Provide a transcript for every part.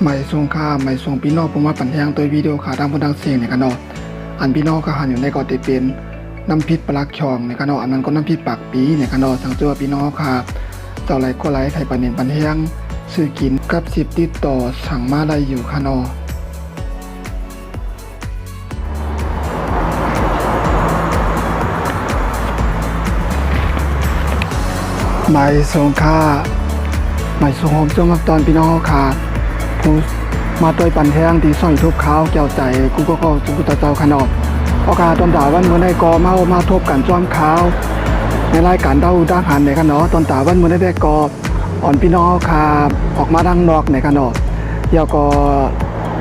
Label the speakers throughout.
Speaker 1: ไม่ส่งค่าไม่ส่งพี่น้องผมมาปั่นแทงตัววิดีโอขาดังบนดังเสียงในกันเนาะอันพี่น้องก็หันอยู่ในกอติเป็นน้ำพริกปลาคองในกันเนาะอันนั้นก็น้ำพริกปากปีในกันเนาะสังเกตว่าพี่น้องค่ะเจ้าไรก็ไรไทยปั่นเน้นปั่นแทงซื้อกินกับ10ติดต่อสั่งมาได้อยู่ค่ะเนาะไม่ส่งค่าไม่ส่งหอมจงกับตอนพี่น้องค่ะผู้มาตัวปั่นแทงที่ซ่อยทุบขาวแก้วใจกูก็จุกุตาเจ้าขนอดโอกาสตอนด่าวันเมื่อได้กอมาทบกันจ้อมขาวในรายการเดาด้าหันในกันเนาะตอนด่าวันเมื่อได้กออ่อนพี่น้องค่ะออกมาดังนอกในกันเนาะเดี๋ยวก็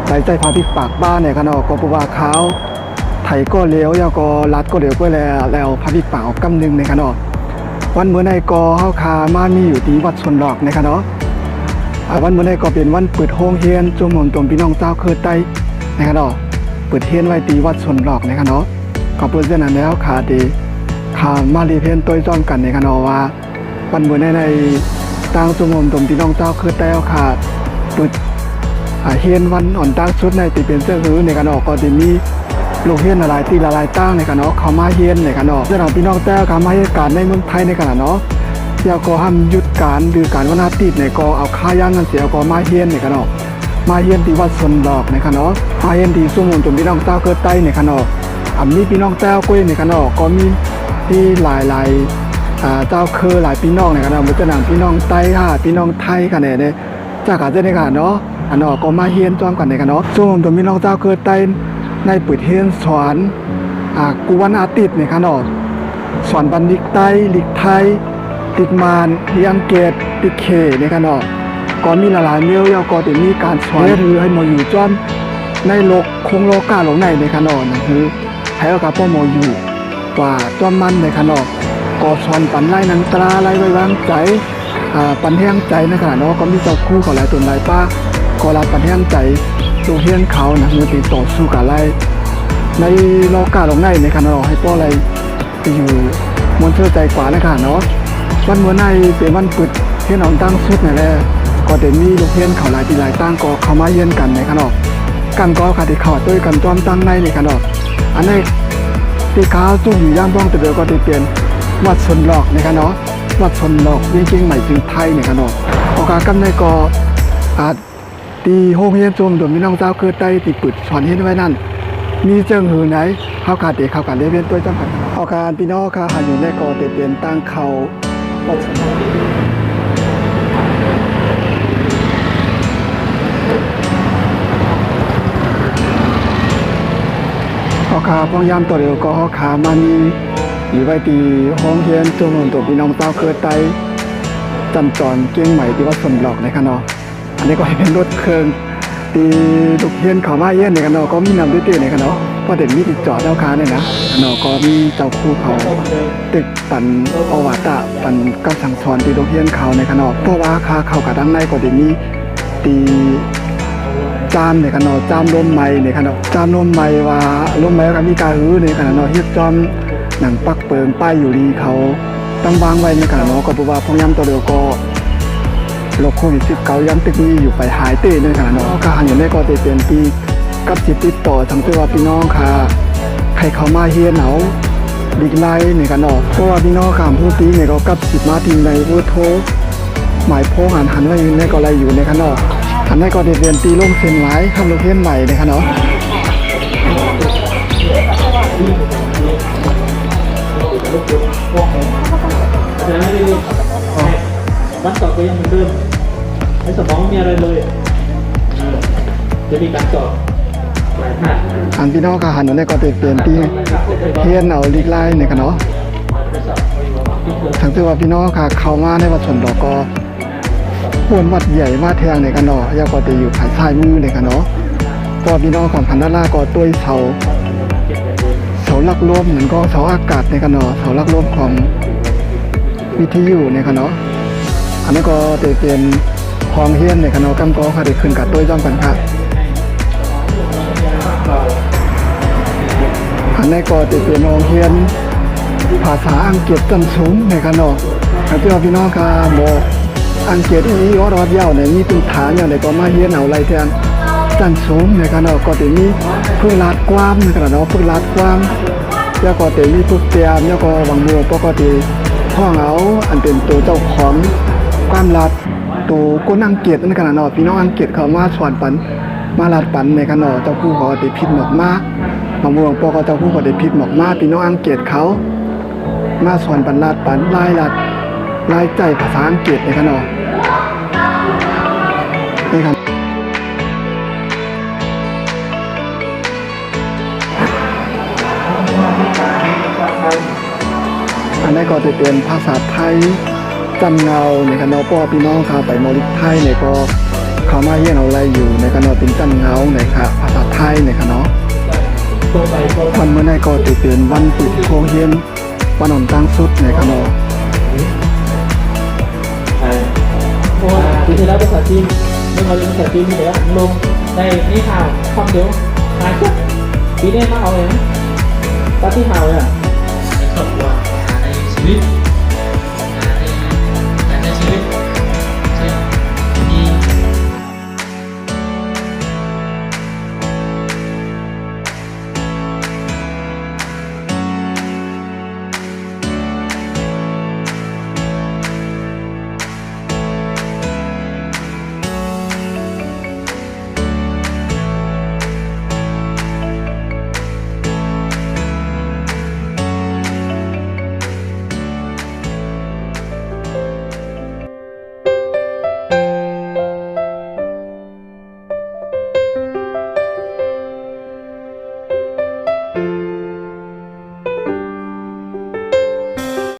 Speaker 1: ใส่ใจพาพิกปากบ้านในกันเนาะก็ปูว่าขาวไถก็เลี้ยวเดี๋ยวก็รัดก็เลี้ยวก็แล้วพาพิกปากออกกำนึงในกันเนาะวันเมื่อได้กอเฮาคามามีอยู่ที่วัดชนหลอกในกันเนาะวันเมื่อได้ก็เป็นวันเปิดโรงเรียนจุ่มหม่อมตมพี่น้องเจ้าเคือไตนะครับเนาะเปิดเรียนไว้ตีวัดชนหลอกนะครับเนาะก็เปิดเส้นนั้นแล้วขาดีขามาเรียนตัวจ้อมกันนะครับเนาะว่าวันเมื่อได้ในตั้งจุ่มหม่อมตมพี่น้องเจ้าเคือไตเอาขาเปิดเรียนวันอ่อนตั้งชุดในตีเป็นเสื้อหื้อในกันเนาะก็จะมีลูกเรียนอะไรตีละลายตั้งในกันเนาะเขามาเรียนในกันเนาะเจ้าพี่น้องเจ้าเขามาเรียนการในเมืองไทยในกันเนาะเดี๋ยวก็ห้ามหยุดการหรือการวันอาทิตย์เนี่ยก็เอาค่าย่างเงินเสียก็มาเฮียนเนี่ยกันเนาะมาเฮียนที่วัดสนดอกเนี่ยกันเนาะมาเฮียนที่สุ่มจนพี่น้องเจ้าเกิดไตเนี่ยกันเนาะมีพี่น้องเจ้ากุ้ยเนี่ยกันเนาะก็มีที่หลายเจ้าเคยหลายพี่น้องเนี่ยกันเนาะมันจะนำพี่น้องไตพี่น้องไทยกันเนี่ยจากการเจ้าเนี่ยกันเนาะอันเนาะก็มาเฮียนจ้อมกันเนี่ยกันเนาะสุ่มจนพี่น้องเจ้าเกิดไตในเปิดเฮียนสอนกูวันอาทิตย์เนี่ยกันเนาะสอนบันลิกไตลิกไทยติดมานเลี้ยงเกตติดเคในกันเนาะก็มีหลายๆเมียวก็จะมีการสอนหรือให้หมออยู่จ้อมในโลกคงโลกาหลงในกันเนาะนั่นคือให้เอากับพ่อหมออยู่กว่าจ้อมมันในกันเนาะก็สอนปันไล่นังตราไล่ไว้วางใจปันแห้งใจในขณะเนาะก็มีเจ้าคู่กับหลายตนหลายป้าก็รับปันแห้งใจลูกเฮียนเขานะมือติดต่อสู้กับไล่ในโลกาหลงในขณะเนาะให้พ่ออะไรไปอยู่มวลเชื่อใจกว่าในขณะเนาะวันเมื่อในเป็นวันปิดเฮียนอ่อนตั้งสุดนี่แหละก็จะมีลูกเฮียนเขาหลายปีหลายตั้งก็เข้ามาเยี่ยนกันในขนมกันก็ขาดที่เขาด้วยกันจ้อมตั้งในขนมอันนี้ตีข้าวจุ่มอยู่ย่างบ้องแต่เดียวก็จะเปลี่ยนวัดชนหลอกในขนมวัดชนหลอกจริงๆใหม่จริงไทยในขนมโอกาสกำในก็ตีโฮมเฮียนจุ่มโดยมีน้องเจ้าคือไต้ตีปิดสอนเฮียนไว้นั่นมีเจิงหือไหนเข้าขาดเด็กเข้าขาดเรียนตัวจ้ำกันโอกาสพี่น้องค่ะอยู่ในก็จะเปลี่ยนตั้งเขาเขาขาพยายามตัวเดียวก็เขาขามานีหรือไว้ตีห้องเฮียนจงหนุนตัวพี่น้องเต้าเคยไตจันจรเกี้ยงใหม่ที่ว่าสมหลอกในกันเนาะอันนี้ก็ให้เป็นรถเครื่องตีลูกเฮียนเขามาเฮียนในกันเนาะก็มีนำด้วยตีในกันเนาะก็เด็กมีติดจอดแล้วค้าเนี่ยนะเนาะก็มีเจ้าคู่เขาตึกปั่นอวตารปั่นกับสั่งสอนตีลูกเฮียนเขาในกันเนาะเพราะว่าคาเขากับดังในก็เด็กมีตีจามในกันเนาะจามลมไม้ในกันเนาะจามลมไม้ว่าลมไม้ก็มีการหื้อในกันเนาะเฮ็ดจอมหนังปักเปิงป้ายอยู่ดีเขาตั้งวางไว้ในกันเนาะก็เพราะว่าพยายามตัวเดียวก็โรคโควิด19ยังตึกนี้อยู่ไปหายเต้ในกันเนาะก็หันอยู่ในก็จะเป็นปีกับจิตติดต่อทั้งตัวพี่น้องค่ะใครเขามาเฮียนเอาดีไลน์ในกันเนาะเพราะว่าพี่น้องข้ามผู้ตีเนี่ยก็กับ10มาทีในเวอร์โทหมายโพหันไว้ในก็อะไรอยู่ในกันเนาะอันนี้ก็เรียนตีลงเส้นไว้ทำลูกเฮียนใหม่ในกันเนาะ
Speaker 2: วัดต่อไปยังเหมือนเดิมในสมองมีอะไรเลยจะมีการจอดหลายท่า
Speaker 1: อันพี่น้องค่ะหันอยู่ในก็เปลี่ยนตีเฮียนเอาลีกไล่ในกันเนาะทั้งที่ว่าพี่น้องค่ะเข้ามาในวัดชนดอกก็ปวนวัดใหญ่มาแทงในกันเนาะยาก็จะอยู่ภายใต้มือในกันเนาะก็พี่น้องของพันธราก็ตัวเสาลักลมเหมือนก็เสาอากาศในกันเนาะเสาลักลมของวิทยุในกันเนาะอันนี้ก็จะเป็นห้องเฮียนในกันเนาะกำก็ค่ะได้ขึ้นกับตัวจ้อมกันค่ะอันนี้ก็จะเป็นห้องเฮียนภาษาอังกฤษชั้นสูงในกันเนาะที่ว่าพี่น้องค่ะบอก อังกฤษอีนี้ว่าวัดยาวเนี่ยมีเป็นฐานอย่างไรก็มาเฮียนเอาไรแทนจันสูงในขณะก็จะมีพึ่งลาดกว้ามในขณะเนาะพึ่งลาดกว้ามแล้วก็จะมีทุกเตียมแล้วก็บางบัวปกติห้องเอาอันเป็นตัวเจ้าของความลาดตัวก้นอังกฤษในขณะเนาะพี่น้องอังกฤษเขามาสอนปันมาลาดปันในขณะเจ้าผู้ก็ได้พิษหมอกมากบางบัวปกติเจ้าผู้ก็ได้พิษหมอกมากพี่น้องอังกฤษเขามาสอนปันลาดปันลายลาดลายใจภาษาอังกฤษในขณะนี่ครับอันนี้ก็จะเป็นภาษาไทยจำเงาในคณะพ่อพี่น้องค่ะไปมอลิไทยเนี่ยก็เขามาเรียนเอาอะไรอยู่ในคณะเป็นจำเงาในค่ะภาษาไทยในคณะวันเมื่อไหร่ก็จะเป็นวันปิดโคเฮียนวันอ่อนตั้งสุดในคณะ
Speaker 2: เพราะว่าปีที่แล้วภาษาจีนไม่มาเรียนภาษาจีนมีแต่ว่าลงในนี่ข่าวคำเดียวหายปุ๊บปีนี้มาเอาเองตอนที่ข่าวเนี่ย
Speaker 3: ในครอบครัวในชีวิต